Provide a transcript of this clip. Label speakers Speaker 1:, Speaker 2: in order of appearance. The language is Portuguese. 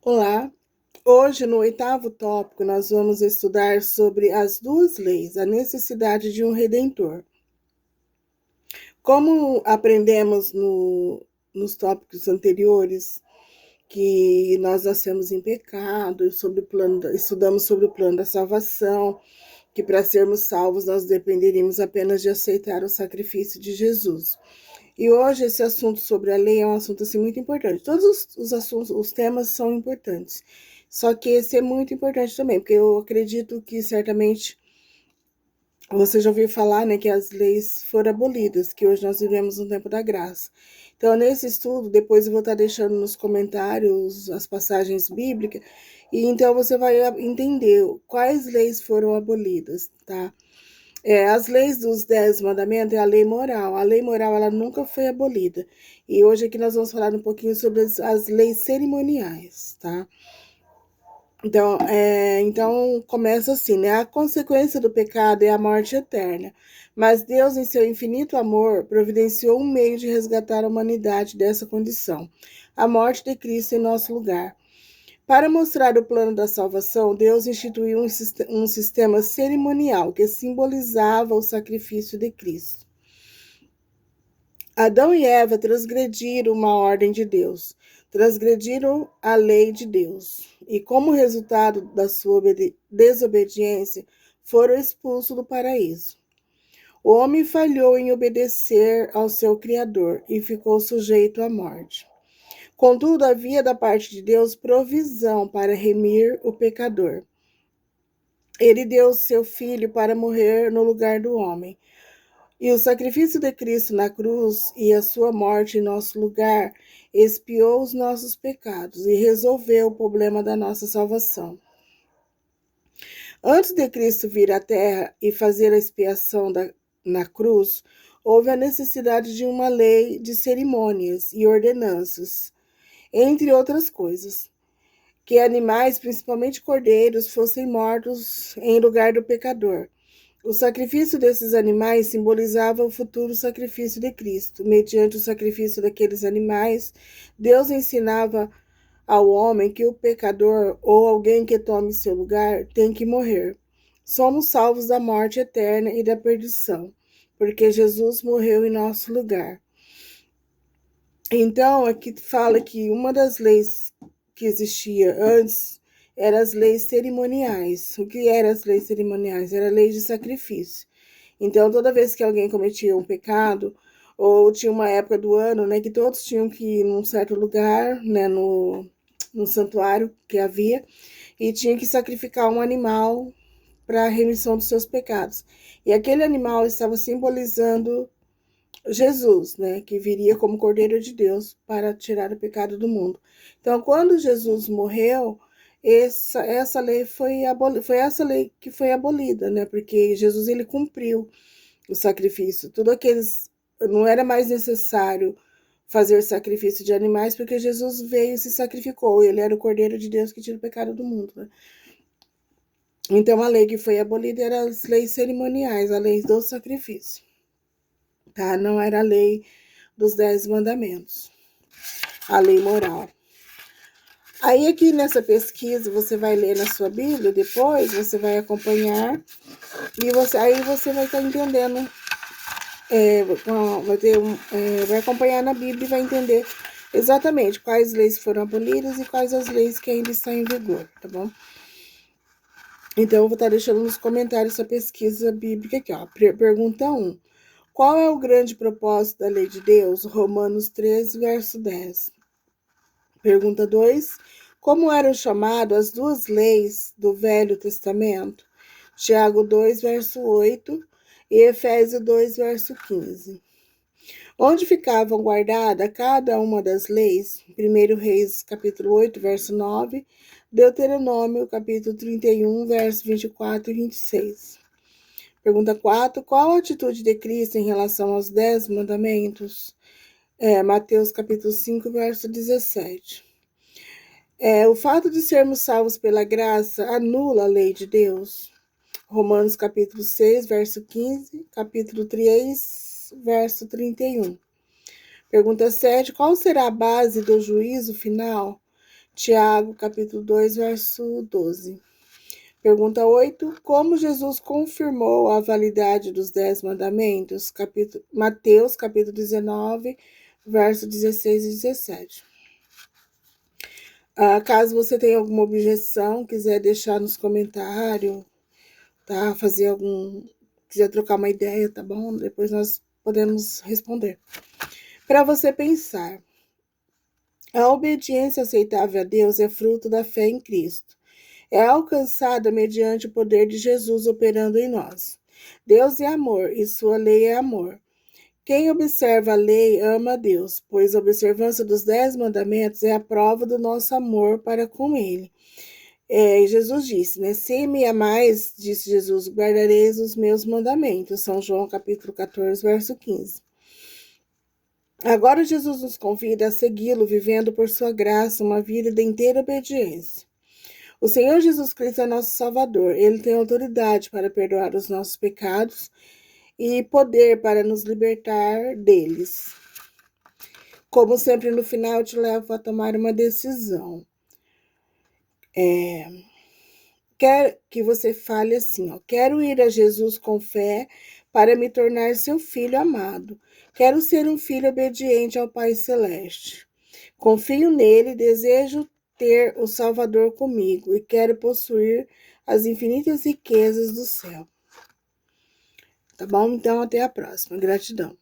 Speaker 1: Olá! Hoje, no oitavo tópico, nós vamos estudar sobre as duas leis, a necessidade de um redentor. Como aprendemos nos tópicos anteriores, que nós nascemos em pecado, estudamos sobre o plano da salvação, que para sermos salvos nós dependeríamos apenas de aceitar o sacrifício de Jesus. E hoje esse assunto sobre a lei é um assunto assim muito importante. Todos os assuntos, os temas são importantes. Só que esse é muito importante também, porque eu acredito que certamente você já ouviu falar, né, que as leis foram abolidas, que hoje nós vivemos no tempo da graça. Então, nesse estudo, depois eu vou estar deixando nos comentários as passagens bíblicas, e então você vai entender quais leis foram abolidas, tá? As leis dos 10 mandamentos é a lei moral. A lei moral, ela nunca foi abolida. E hoje aqui nós vamos falar um pouquinho sobre as leis cerimoniais, tá? Então começa assim, né? A consequência do pecado é a morte eterna. Mas Deus, em seu infinito amor, providenciou um meio de resgatar a humanidade dessa condição, a morte de Cristo em nosso lugar. Para mostrar o plano da salvação, Deus instituiu um sistema cerimonial que simbolizava o sacrifício de Cristo. Adão e Eva transgrediram uma ordem de Deus, transgrediram a lei de Deus, e como resultado da sua desobediência, foram expulsos do paraíso. O homem falhou em obedecer ao seu Criador e ficou sujeito à morte. Contudo, havia da parte de Deus provisão para remir o pecador. Ele deu seu filho para morrer no lugar do homem. E o sacrifício de Cristo na cruz e a sua morte em nosso lugar expiou os nossos pecados e resolveu o problema da nossa salvação. Antes de Cristo vir à terra e fazer a expiação na cruz, houve a necessidade de uma lei de cerimônias e ordenanças, entre outras coisas, que animais, principalmente cordeiros, fossem mortos em lugar do pecador. O sacrifício desses animais simbolizava o futuro sacrifício de Cristo. Mediante o sacrifício daqueles animais, Deus ensinava ao homem que o pecador ou alguém que tome seu lugar tem que morrer. Somos salvos da morte eterna e da perdição, porque Jesus morreu em nosso lugar. Então, aqui fala que uma das leis que existia antes eram as leis cerimoniais. O que eram as leis cerimoniais? Era a lei de sacrifício. Então, toda vez que alguém cometia um pecado, ou tinha uma época do ano, né, que todos tinham que ir num certo lugar, né, no santuário que havia, e tinha que sacrificar um animal para a remissão dos seus pecados. E aquele animal estava simbolizando Jesus, né, que viria como Cordeiro de Deus para tirar o pecado do mundo. Então, quando Jesus morreu, essa lei foi essa lei que foi abolida, né, porque Jesus ele cumpriu o sacrifício. Tudo aqueles não era mais necessário fazer sacrifício de animais, porque Jesus veio e se sacrificou. Ele era o Cordeiro de Deus que tira o pecado do mundo, né? Então, a lei que foi abolida era as leis cerimoniais, a lei do sacrifício, tá? Não era a lei dos 10 mandamentos, a lei moral. Aí aqui nessa pesquisa você vai ler na sua Bíblia, depois você vai acompanhar e aí você vai estar entendendo, vai acompanhar na Bíblia e vai entender exatamente quais leis foram abolidas e quais as leis que ainda estão em vigor, tá bom? Então eu vou estar deixando nos comentários essa pesquisa bíblica aqui, ó. Pergunta 1. Qual é o grande propósito da lei de Deus? Romanos 13, verso 10. Pergunta 2. Como eram chamadas as duas leis do Velho Testamento? Tiago 2, verso 8 e Efésios 2, verso 15. Onde ficavam guardadas cada uma das leis? 1 Reis, capítulo 8, verso 9, Deuteronômio, capítulo 31, verso 24 e 26. Pergunta 4. Qual a atitude de Cristo em relação aos 10 mandamentos? Mateus, capítulo 5, verso 17. O fato de sermos salvos pela graça anula a lei de Deus. Romanos capítulo 6, verso 15, capítulo 3, verso 31. Pergunta 7. Qual será a base do juízo final? Tiago, capítulo 2, verso 12. Pergunta 8. Como Jesus confirmou a validade dos 10 mandamentos? Mateus, capítulo 19, verso 16 e 17. Caso você tenha alguma objeção, quiser deixar nos comentários, tá? Quiser trocar uma ideia, tá bom? Depois nós podemos responder. Para você pensar, a obediência aceitável a Deus é fruto da fé em Cristo. É alcançada mediante o poder de Jesus operando em nós. Deus é amor e sua lei é amor. Quem observa a lei ama a Deus, pois a observância dos 10 mandamentos é a prova do nosso amor para com ele. Jesus disse, né? Se me amais, disse Jesus, guardareis os meus mandamentos. São João capítulo 14, verso 15. Agora Jesus nos convida a segui-lo, vivendo por sua graça uma vida de inteira obediência. O Senhor Jesus Cristo é nosso Salvador. Ele tem autoridade para perdoar os nossos pecados e poder para nos libertar deles. Como sempre, no final, eu te levo a tomar uma decisão. Quer que você fale assim, ó, quero ir a Jesus com fé para me tornar seu filho amado. Quero ser um filho obediente ao Pai Celeste. Confio nele, desejo ter o Salvador comigo e quero possuir as infinitas riquezas do céu. Tá bom? Então, até a próxima. Gratidão.